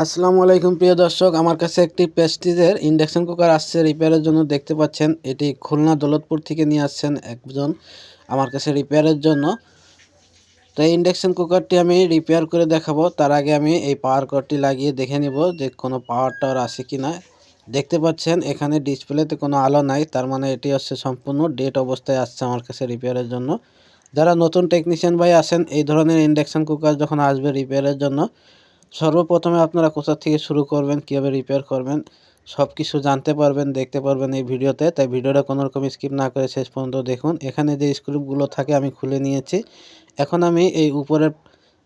আসসালামু আলাইকুম প্রিয় দর্শক, আমার কাছে একটি প্রেস্টিজের ইন্ডাকশন কুকার আসছে রিপেয়ারের জন্য। দেখতে পাচ্ছেন এটি খুলনা দৌলতপুর থেকে নিয়ে আসছেন একজন আমার কাছে রিপেয়ারের জন্য। তো এই ইন্ডাকশন কুকারটি আমি রিপেয়ার করে দেখাবো। তার আগে আমি এই পাওয়ার কর্ডটি লাগিয়ে দেখে নিব যে কোনো পাওয়ার টাওয়ার আছে কি না। দেখতে পাচ্ছেন এখানে ডিসপ্লেতে কোনো আলো নাই, তার মানে এটি হচ্ছে সম্পূর্ণ ডেড অবস্থায় আসছে আমার কাছে রিপেয়ারের জন্য। যারা নতুন টেকনিশিয়ান ভাই আছেন, এই ধরনের ইন্ডাকশন কুকার যখন আসবে রিপেয়ারের জন্য, সর্বপ্রথমে আপনারা কোথা থেকে শুরু করবেন, কীভাবে রিপেয়ার করবেন, সব কিছু জানতে পারবেন, দেখতে পারবেন এই ভিডিওতে। তাই ভিডিওটা কোনো রকম স্কিপ না করে শেষ পর্যন্ত দেখুন। এখানে যে স্ক্রুপগুলো থাকে আমি খুলে নিয়েছি। এখন আমি এই উপরের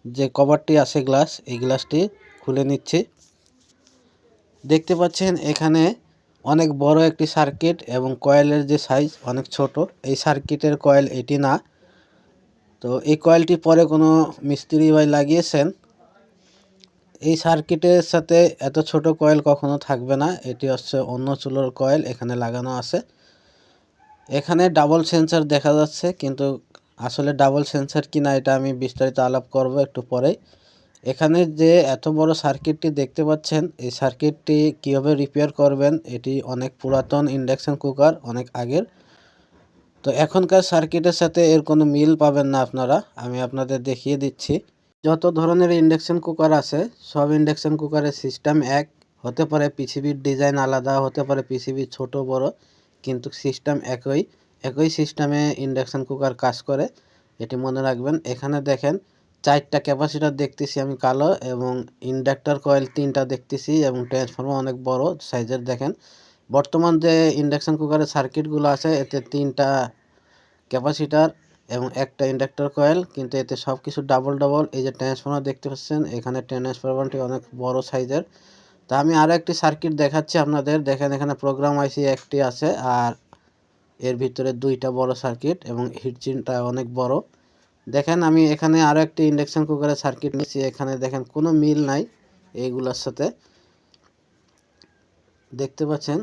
যে কভারটি আছে গ্লাস, এই গ্লাসটি খুলে নিচ্ছি। দেখতে পাচ্ছেন এখানে অনেক বড় একটি সার্কিট এবং কয়েলের যে সাইজ অনেক ছোট। এই সার্কিটের কয়েল এটি না। তো এই কয়েলটি পরে কোনো মিস্ত্রি ভাই লাগিয়েছেন। এই সার্কিটের সাথে এত ছোট কয়েল কখনো থাকবে না, এটি হচ্ছে অন্য চুলোর কয়েল এখানে লাগানো আছে। এখানে ডাবল সেন্সার দেখা যাচ্ছে, কিন্তু আসলে ডাবল সেন্সার কিনা এটা আমি বিস্তারিত আলাপ করব একটু পরেই। এখানে যে এত বড় সার্কিটটি দেখতে পাচ্ছেন, এই সার্কিটটি কীভাবে রিপেয়ার করবেন, এটি অনেক পুরাতন ইন্ডাকশন কুকার, অনেক আগের। তো এখনকার সার্কিটের সাথে এর কোনো মিল পাবেন না আপনারা, আমি আপনাদের দেখিয়ে দিচ্ছি। যত ধরনের ইন্ডাকশন কুকার আছে, সব ইন্ডাকশন কুকারের সিস্টেম এক হতে পারে, পিসিবির ডিজাইন আলাদা হতে পারে, পিসিবি ছোট বড়, কিন্তু সিস্টেম একই। একই সিস্টেমে ইন্ডাকশন কুকার কাজ করে, এটি মনে রাখবেন। এখানে দেখেন 4টা ক্যাপাসিটার দেখতেছি আমি কালো, এবং ইন্ডাক্টর কয়েল 3টা দেখতেছি, এবং ট্রান্সফর্মার অনেক বড় সাইজের। দেখেন বর্তমান যে ইন্ডাকশন কুকারের সার্কিটগুলো আছে, এতে 3টা ক্যাপাসিটার এবং একটা ইন্ডাক্টর কয়েল, কিন্তু এতে সব কিছু ডাবল ডাবল। এই যে ট্রান্সফর্মার দেখতে পাচ্ছেন, এখানে ট্রান্সফর্মারটি অনেক বড় সাইজের। তা আমি আরও একটি সার্কিট দেখাচ্ছি আপনাদের। দেখেন এখানে প্রোগ্রাম আইসি একটি আছে, আর এর ভিতরে 2টা বড় সার্কিট, এবং হিটচিনটা অনেক বড়। দেখেন আমি এখানে আরও একটি ইন্ডাকশন কুকারের সার্কিট নিচ্ছি। এখানে দেখেন কোনো মিল নাই এইগুলোর সাথে, দেখতে পাচ্ছেন।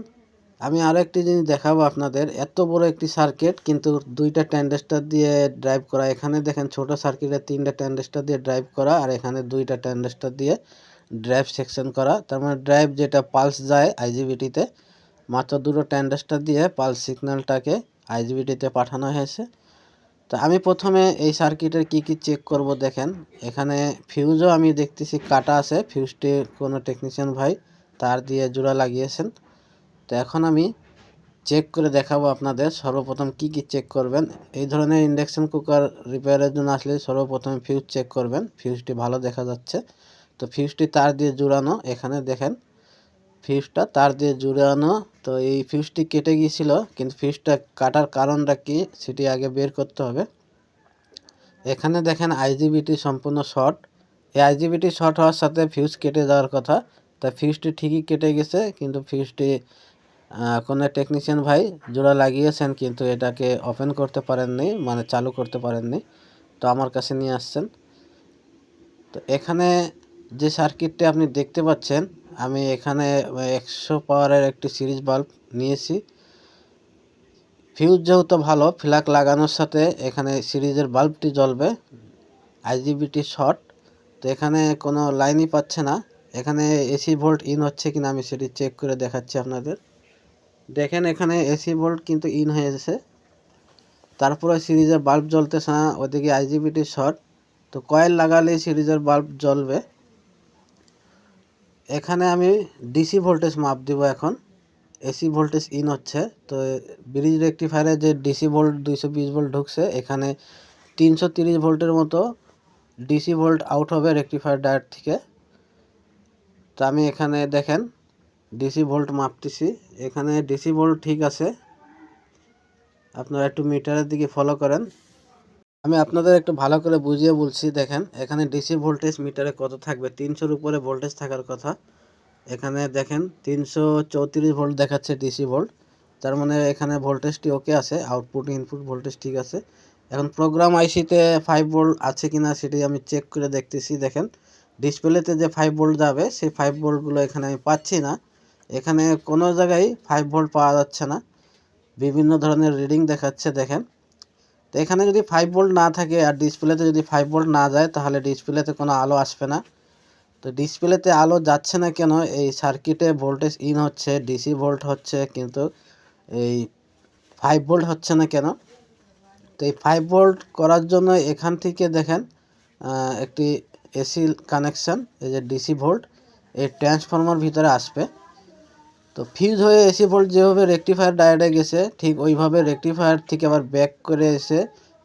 আমি আরও একটি জিনিস দেখাবো আপনাদের। এত বড় একটি সার্কিট, কিন্তু 2টা ট্রানজিস্টর দিয়ে ড্রাইভ করা। এখানে দেখেন ছোট সার্কিটে 3টা ট্রানজিস্টর দিয়ে ড্রাইভ করা, আর এখানে 2টা ট্রানজিস্টর দিয়ে ড্রাইভ সেকশন করা। তার মানে ড্রাইভ যেটা পালস যায় আইজিবিটিতে, মাত্র 2টো ট্রানজিস্টর দিয়ে পালস সিগন্যালটাকে আইজিবিটিতে পাঠানো হয়েছে। তো আমি প্রথমে এই সার্কিটের কি কি চেক করব। দেখেন এখানে ফিউজও আমি দেখতেছি কাটা আছে, ফিউজটি কোনো টেকনিশিয়ান ভাই তার দিয়ে জোড়া লাগিয়েছেন। তো এখন আমি চেক করে দেখাবো আপনাদের। সর্বপ্রথম কি কি চেক করবেন, এই ধরনের ইন্ডাকশন কুকার রিপেয়ারের জন্য আসলে সর্বপ্রথমে ফিউজ চেক করবেন। ফিউজটি ভালো দেখা যাচ্ছে, তো ফিউজটি তার দিয়ে জুড়ানো। এখানে দেখেন ফিউজটা তার দিয়ে জুড়ানো। তো এই ফিউজটি কেটে গিয়েছিল, কিন্তু ফিউজটা কাটার কারণটা কি সেটি আগে বের করতে হবে। এখানে দেখেন আইজিবিটি সম্পূর্ণ শর্ট। এই আইজিবিটি শর্ট হওয়ার সাথে ফিউজ কেটে যাওয়ার কথা, তা ফিউজটি ঠিকই কেটে গেছে, কিন্তু ফিউজটি কোনো টেকনিশিয়ান ভাই জোড়া লাগিয়েছেন, কিন্তু এটাকে ওপেন করতে পারেননি, মানে চালু করতে পারেননি। তো আমার কাছে নিয়ে আসছেন। তো এখানে যে সার্কিটটি আপনি দেখতে পাচ্ছেন, আমি এখানে 100 পাওয়ারের একটি সিরিজ বাল্ব নিয়েছি। ফিউজ যেহেতু ভালো, ফ্ল্যাগ লাগানোর সাথে এখানে সিরিজের বাল্বটি জ্বলবে। আইজিবিটি শর্ট, তো এখানে কোনো লাইনই পাচ্ছে না। এখানে এসি ভোল্ট ইন হচ্ছে কিনা আমি সেটি চেক করে দেখাচ্ছি আপনাদের। দেখেন এখানে এসি ভোল্ট কিন্তু ইন হয়েছে, তারপরে সিরিজের বাল্ব জ্বলতেছে না, ওদিকে আইজিবিটি শর্ট। তো কয়েল লাগালেই সিরিজের বাল্ব জ্বলবে। এখানে আমি ডিসি ভোল্টেজ মাপ দিব এখন। এসি ভোল্টেজ ইন হচ্ছে, তো ব্রিজ রেকটিফায়ারে যে ডিসি ভোল্ট 220 ভোল্ট ঢুকছে, এখানে 330 ভোল্টের মতো ডিসি ভোল্ট আউট হবে রেকটিফায়ার ডায়োড থেকে। তো আমি এখানে দেখেন ডিসি ভোল্ট মাপতেছি। এখানে ডিসি ভোল্ট ঠিক আছে, আপনারা একটু মিটারের দিকে ফলো করেন। আমি আপনাদের একটু ভালো করে বুঝিয়ে বলছি। দেখেন এখানে ডিসি ভোল্টেজ মিটারে কত থাকবে, 300-র উপরে ভোল্টেজ থাকার কথা। এখানে দেখেন 334 ভোল্ট দেখাচ্ছে ডিসি ভোল্ট, তার মানে এখানে ভোল্টেজটি ওকে আছে, আউটপুট ইনপুট ভোল্টেজ ঠিক আছে। এখন প্রোগ্রাম আইসিতে 5 ভোল্ট আছে কিনা সেটি আমি চেক করে দেখতেছি। দেখেন ডিসপ্লেতে যে 5 ভোল্ট যাবে, সেই 5 ভোল্টগুলো এখানে আমি পাচ্ছি না। এখানে কোনো জায়গায় 5 ভোল্ট পাওয়া যাচ্ছে না, বিভিন্ন ধরনের রিডিং দেখাচ্ছে। দেখেন, তো এখানে যদি 5 ভোল্ট না থাকে আর ডিসপ্লেতে যদি 5 ভোল্ট না যায়, তাহলে ডিসপ্লেতে কোনো আলো আসবে না। তো তো ডিসপ্লেতে আলো যাচ্ছে না কেন, এই সার্কিটে ভোল্টেজ ইন হচ্ছে, ডিসি ভোল্ট হচ্ছে, কিন্তু এই 5 ভোল্ট হচ্ছে না কেন। তো এই 5 ভোল্ট করার জন্য এখান থেকে দেখেন একটি এসি কানেকশান, এই যে ডিসি ভোল্ট এই ট্রান্সফরমার ভিতরে আসবে। তো ফিউজ হয়ে এসি ভোল্ট যেভাবে রেকটিফায়ার ডায়োডে গেছে, ঠিক ওইভাবে রেকটিফায়ার থেকে আবার ব্যাক করে এসে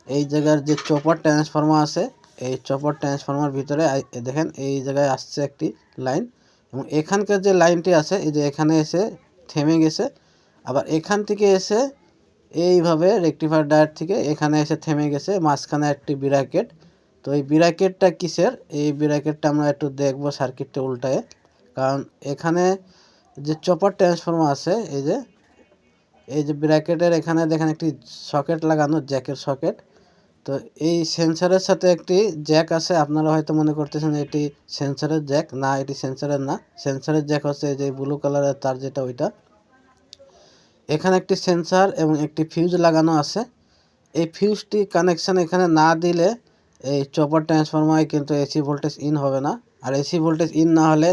এই জায়গার যে চপার ট্রান্সফরমার আছে, এই চপার ট্রান্সফরমার ভিতরে দেখেন এই জায়গায় আসছে একটি লাইন, এবং এখানকার যে লাইনটি আছে এই যে এখানে এসে থেমে গেছে। আবার এখান থেকে এসে এইভাবে রেকটিফায়ার ডায়োড থেকে এখানে এসে থেমে গেছে, মাঝখানে একটি ব্র্যাকেট। তো এই ব্র্যাকেটটা কিসের, এই ব্র্যাকেটটা আমরা একটু দেখব সার্কিটটা উল্টায়। কারণ এখানে যে চপার ট্রান্সফরমার আছে, এই যে ব্র্যাকেটের এখানে দেখেন একটি সকেট লাগানো, জ্যাকের সকেট। তো এই সেন্সরের সাথে একটি জ্যাক আছে, আপনারা হয়তো মনে করতেছেন এটি সেন্সরের জ্যাক, না এটি সেন্সরের না। সেন্সরের জ্যাক হচ্ছে যে ব্লু কালারের তার যেটা, ওইটা। এখানে একটি সেন্সর এবং একটি ফিউজ লাগানো আছে। এই ফিউজটি কানেকশান এখানে না দিলে এই চপার ট্রান্সফরমারে কিন্তু এসি ভোল্টেজ ইন হবে না। আর এসি ভোল্টেজ ইন না হলে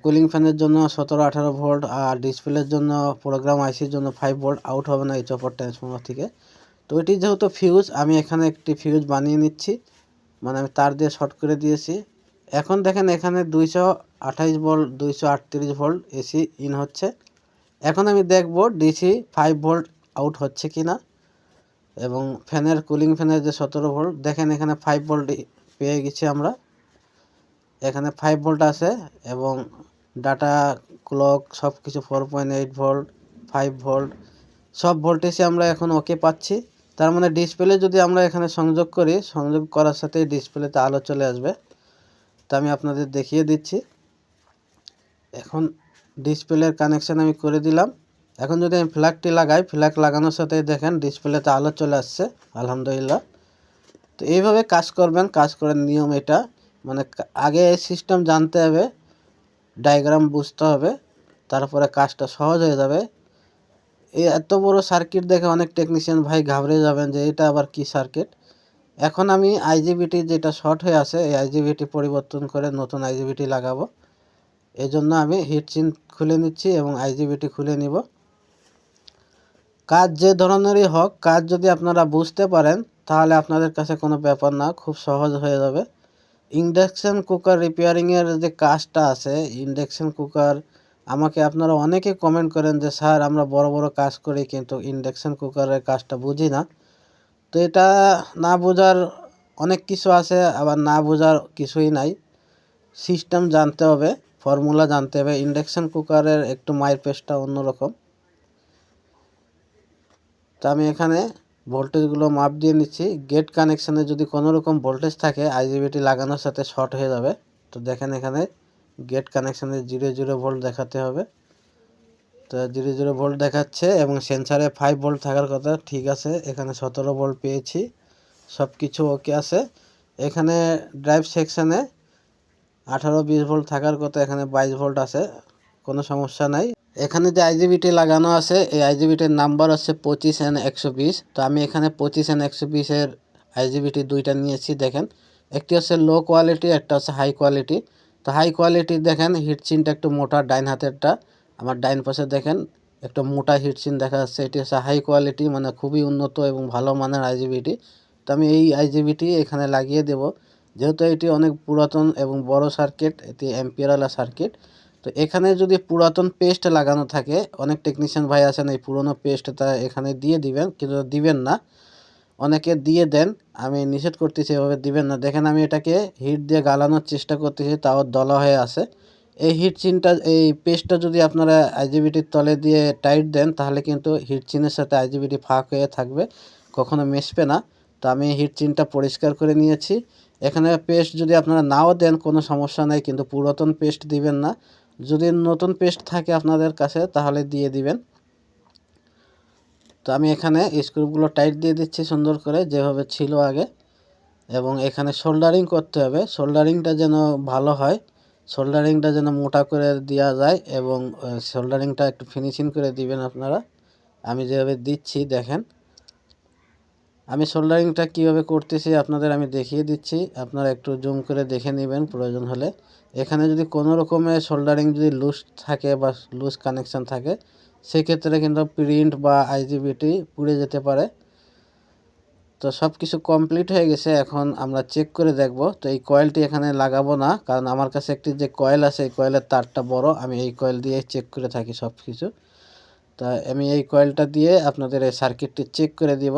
কুলিং ফ্যানের জন্য 17-18 ভোল্ট, আর ডিসপ্লের জন্য, প্রোগ্রাম আইসির জন্য 5 ভোল্ট আউট হবে না এই চপার ট্রান্সফরমার থেকে। তো এটি যেহেতু ফিউজ, আমি এখানে একটি ফিউজ বানিয়ে নিচ্ছি, মানে আমি তার দিয়ে শর্ট করে দিয়েছি। এখন দেখেন এখানে 228 ভোল্ট, 238 ভোল্ট এসি ইন হচ্ছে। এখন আমি দেখব ডিসি 5 ভোল্ট আউট হচ্ছে কি না। এবং ফ্যানের, কুলিং ফ্যানের যে 17 ভোল্ট, দেখেন এখানে 5 ভোল্ট পেয়ে গেছি আমরা। এখানে 5 ভোল্ট আছে, এবং ডাটা ক্লক সব কিছু 4.8 ভোল্ট, 5 ভোল্ট সব ভোল্টেজে আমরা এখন ওকে পাচ্ছি। তার মানে ডিসপ্লে যদি আমরা এখানে সংযোগ করি, সংযোগ করার সাথেই ডিসপ্লেতে আলো চলে আসবে। তা আমি আপনাদের দেখিয়ে দিচ্ছি। এখন ডিসপ্লের কানেকশান আমি করে দিলাম। এখন যদি আমি ফ্ল্যাগটি লাগাই, ফ্ল্যাগ লাগানোর সাথেই দেখেন ডিসপ্লেতে আলো চলে আসছে, আলহামদুলিল্লাহ। তো এইভাবে কাজ করবেন, কাজ করার নিয়ম এটা। মানে আগে সিস্টেম জানতে হবে, ডায়াগ্রাম বুঝতে হবে, তারপরে কাজটা সহজ হয়ে যাবে। এই এত বড় সার্কিট দেখে অনেক টেকনিশিয়ান ভাই ঘাবড়ে যাবেন যে এটা আবার কি সার্কিট। এখন আমি আইজিবিটি যেটা শর্ট হয়ে আছে, এই আইজিবিটি পরিবর্তন করে নতুন আইজিবিটি লাগাবো। এই জন্য আমি হিটসিঙ্ক খুলে নিচ্ছি এবং আইজিবিটি খুলে নিব। কাজ যে ধরনেরই হোক, কাজ যদি আপনারা বুঝতে পারেন তাহলে আপনাদের কাছে কোনো ব্যাপার না, খুব সহজ হয়ে যাবে। ইন্ডাকশান কুকার রিপেয়ারিংয়ের যে কাজটা আছে, ইন্ডাকশান কুকার, আমাকে আপনারা অনেকে কমেন্ট করেন যে স্যার আমরা বড় বড় কাজ করি কিন্তু ইন্ডাকশান কুকারের কাজটা বুঝি না। তো এটা না বোঝার অনেক কিছু আছে, আবার না বোঝার কিছুই নাই। সিস্টেম জানতে হবে, ফর্মুলা জানতে হবে। ইন্ডাকশান কুকারের একটু মাইর পেস্টটা অন্যরকম। তো আমি এখানে ভোল্টেজগুলো মাপ দিয়ে নিচ্ছি। গেট কানেকশানে যদি কোনো রকম ভোল্টেজ থাকে, আইজিবিটি লাগানোর সাথে শর্ট হয়ে যাবে। তো দেখেন এখানে গেট কানেকশানে 0 ভোল্ট দেখাতে হবে। তো 0 ভোল্ট দেখাচ্ছে, এবং সেন্সারে 5 ভোল্ট থাকার কথা, ঠিক আছে। এখানে 17 ভোল্ট পেয়েছি, সব কিছু ওকে আছে। এখানে ড্রাইভ সেকশানে 18-20 ভোল্ট থাকার কথা, এখানে 22 ভোল্ট আছে, কোনো সমস্যা নাই। এখানে যে আইজিবিটি লাগানো আছে, এই আইজিবিটির নাম্বার হচ্ছে 25N120। তো আমি এখানে 25N120-এর আইজিবিটি দুইটা নিয়েছি। দেখেন একটি হচ্ছে লো কোয়ালিটি, একটা হচ্ছে হাই কোয়ালিটি। তো হাই কোয়ালিটি দেখেন হিটসিনটা একটু মোটা, ডাইন হাতেরটা, আমার ডাইন পাশে দেখেন একটু মোটা হিটসিন দেখা যাচ্ছে, এটি হচ্ছে হাই কোয়ালিটি, মানে খুবই উন্নত এবং ভালো মানের আইজিবিটি। তো আমি এই আইজিবিটি এখানে লাগিয়ে দেব, যেহেতু এটি অনেক পুরাতন এবং বড় সার্কিট, এটি অ্যাম্পিয়ারওয়ালা সার্কিট। তো এখানে যদি পুরাতন পেস্ট লাগানো থাকে, অনেক টেকনিশিয়ান ভাই আছেন এই পুরনো পেস্টটা এখানে দিয়ে দিবেন, কিন্তু দিবেন না, অনেকে দিয়ে দেন, আমি নিষেধ করতেছি এভাবে দিবেন না। দেখেন আমি এটাকে হিট দিয়ে গালানোর চেষ্টা করতেছি, তাও দলা হয়ে আছে। এই হিটচিনটা, এই পেস্টটা যদি আপনারা আইজিবিটির তলে দিয়ে টাইট দেন, তাহলে কিন্তু হিটচিনের সাথে আইজিবিটি ফাঁক হয়ে থাকবে, কখনো মেশবে না। তো আমি হিটচিনটা পরিষ্কার করে নিয়েছি। এখানে পেস্ট যদি আপনারা নাও দেন কোনো সমস্যা নেই, কিন্তু পুরাতন পেস্ট দিবেন না। যদি নতুন পেস্ট থাকে আপনাদের কাছে তাহলে দিয়ে দিবেন। তো আমি এখানে স্ক্রুগুলো টাইট দিয়ে দিচ্ছি সুন্দর করে, যেভাবে ছিল আগে। এবং এখানে সোল্ডারিং করতে হবে, সোল্ডারিংটা যেন ভালো হয়, সোল্ডারিংটা যেন মোটা করে দেওয়া যায়, এবং সোল্ডারিংটা একটু ফিনিশিং করে দিবেন আপনারা। আমি যেভাবে দিচ্ছি দেখেন। আমি সোল্ডারিংটা কীভাবে করতেছি আপনাদের আমি দেখিয়ে দিচ্ছি, আপনারা একটু জুম করে দেখে নেবেন প্রয়োজন হলে। এখানে যদি কোনো রকমের সোল্ডারিং যদি লুজ থাকে বা লুজ কানেকশান থাকে, সেক্ষেত্রে কিন্তু প্রিন্ট বা আইজিবিটি পুড়ে যেতে পারে। তো সব কিছু কমপ্লিট হয়ে গেছে, এখন আমরা চেক করে দেখব। তো এই কয়েলটি এখানে লাগাবো না, কারণ আমার কাছে একটি যে কয়েল আছে এই কয়েলের তারটা বড়, আমি এই কয়েল দিয়ে চেক করে থাকি সব কিছু। তা আমি এই কয়েলটা দিয়ে আপনাদের এই সার্কিটটি চেক করে দিব।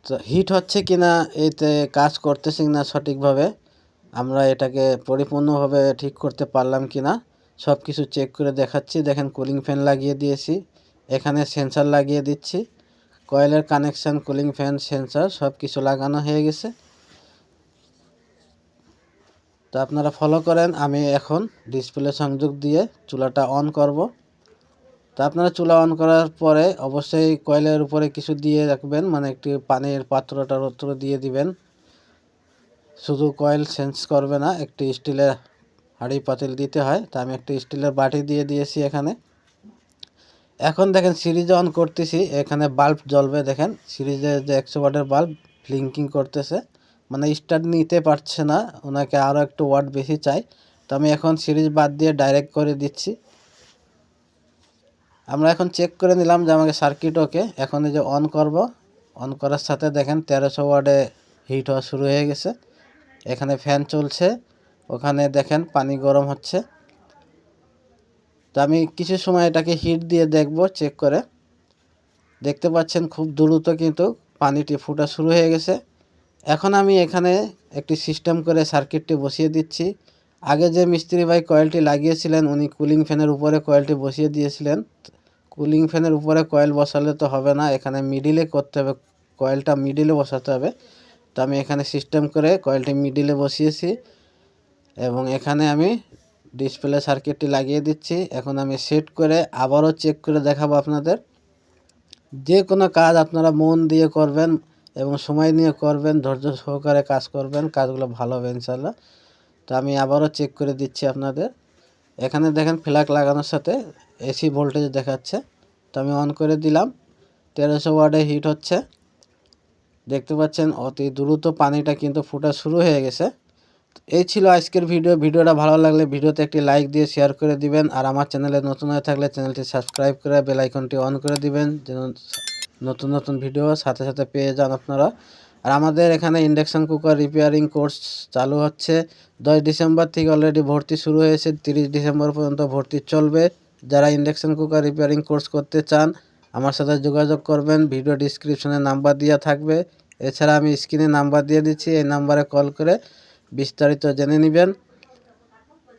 তো হিট হচ্ছে কিনা, এতে কাজ করতেছে কিনা সঠিকভাবে, আমরা এটাকে পরিপূর্ণভাবে ঠিক করতে পারলাম কিনা সব কিছু চেক করে দেখাচ্ছি। দেখেন কুলিং ফ্যান লাগিয়ে দিয়েছি, এখানে সেন্সার লাগিয়ে দিচ্ছি, কয়েলের কানেকশান, কুলিং ফ্যান, সেন্সার সব কিছু লাগানো হয়ে গেছে। তো আপনারা ফলো করেন। আমি এখন ডিসপ্লে সংযোগ দিয়ে চুলাটা অন করব। তো আপনারা চুলা অন করার পরে অবশ্যই কয়েলের উপরে কিছু দিয়ে রাখবেন, মানে একটি পানির পাত্রটা দিয়ে দিবেন। শুধু কয়েল চেঞ্জ করবে না, একটি স্টিলের হাঁড়ি পাতিল দিতে হয়। তা আমি একটি স্টিলের বাটি দিয়ে দিয়েছি এখানে। এখন দেখেন সিরিজ অন করতেছি, এখানে বাল্ব জ্বলবে। দেখেন সিরিজের যে 100 ওয়াটের বাল্ব ব্লিঙ্কিং করতেছে, মানে স্টার্ট নিতে পারছে না, ওনাকে আরও একটু ওয়াট বেশি চাই। তো আমি এখন সিরিজ বাদ দিয়ে ডাইরেক্ট করে দিচ্ছি। আমরা এখন চেক করে নিলাম যে আমাকে সার্কিট ওকে। এখন এই যে অন করব, অন করার সাথে দেখেন 1300 ওয়াটে হিট হওয়া শুরু হয়ে গেছে। এখানে ফ্যান চলছে, ওখানে দেখেন পানি গরম হচ্ছে। তো আমি কিছু সময় এটাকে হিট দিয়ে দেখব, চেক করে। দেখতে পাচ্ছেন খুব দ্রুত কিন্তু পানিটি ফোটা শুরু হয়ে গেছে। এখন আমি এখানে একটি সিস্টেম করে সার্কিটটি বসিয়ে দিচ্ছি। আগে যে মিস্ত্রি ভাই কয়েলটি লাগিয়েছিলেন উনি কুলিং ফ্যানের উপরে কয়েলটি বসিয়ে দিয়েছিলেন। কুলিং ফ্যানের উপরে কয়েল বসালে তো হবে না, এখানে মিডিলে করতে হবে, কয়েলটা মিডিলে বসাতে হবে। তো আমি এখানে সিস্টেম করে কয়েলটি মিডিলে বসিয়েছি এবং এখানে আমি ডিসপ্লে সার্কিটটি লাগিয়ে দিচ্ছি। এখন আমি সেট করে আবারও চেক করে দেখাবো আপনাদের। যে কোনো কাজ আপনারা মন দিয়ে করবেন এবং সময় নিয়ে করবেন, ধৈর্য সহকারে কাজ করবেন, কাজগুলো ভালো হবে ইনশাল্লাহ। তো আমি আবারও চেক করে দিচ্ছি আপনাদের। এখানে দেখেন ফ্ল্যাগ লাগানোর সাথে এসি ভোল্টেজ দেখাচ্ছে। তো আমি অন করে দিলাম, 1300 ওয়াটে হিট হচ্ছে। দেখতে পাচ্ছেন অতি দ্রুত পানিটা কিন্তু ফোটা শুরু হয়ে গেছে। এই ছিল আজকের ভিডিওটা ভালো লাগলে ভিডিওতে একটি লাইক দিয়ে শেয়ার করে দিবেন, আর আমার চ্যানেলে নতুন হয়ে থাকলে চ্যানেলটি সাবস্ক্রাইব করে বেল আইকনটি অন করে দিবেন, যেন নতুন নতুন ভিডিও সাথে সাথে পেয়ে যান আপনারা। আর আমাদের এখানে ইন্ডাকশান কুকার রিপেয়ারিং কোর্স চালু হচ্ছে। 10 ডিসেম্বর থেকে অলরেডি ভর্তি শুরু হয়েছে, 30 ডিসেম্বর পর্যন্ত ভর্তি চলবে। যারা ইন্ডাকশান কুকার রিপেয়ারিং কোর্স করতে চান আমার সাথে যোগাযোগ করবেন, ভিডিও ডিসক্রিপশনে নাম্বার দেওয়া থাকবে। এছাড়া আমি স্ক্রিনে নাম্বার দিয়ে দিচ্ছি, এই নাম্বারে কল করে বিস্তারিত জেনে নেবেন।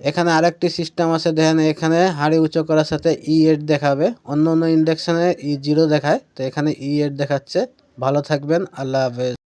এখানে আরেকটি সিস্টেম আছে, দেখেন এখানে হাঁড়ি উঁচু করার সাথে E8 দেখাবে, অন্য অন্য ইন্ডাকশানে E0 দেখায়, তো এখানে E8 দেখাচ্ছে। ভালো থাকবেন, আল্লাহ হাফেজ।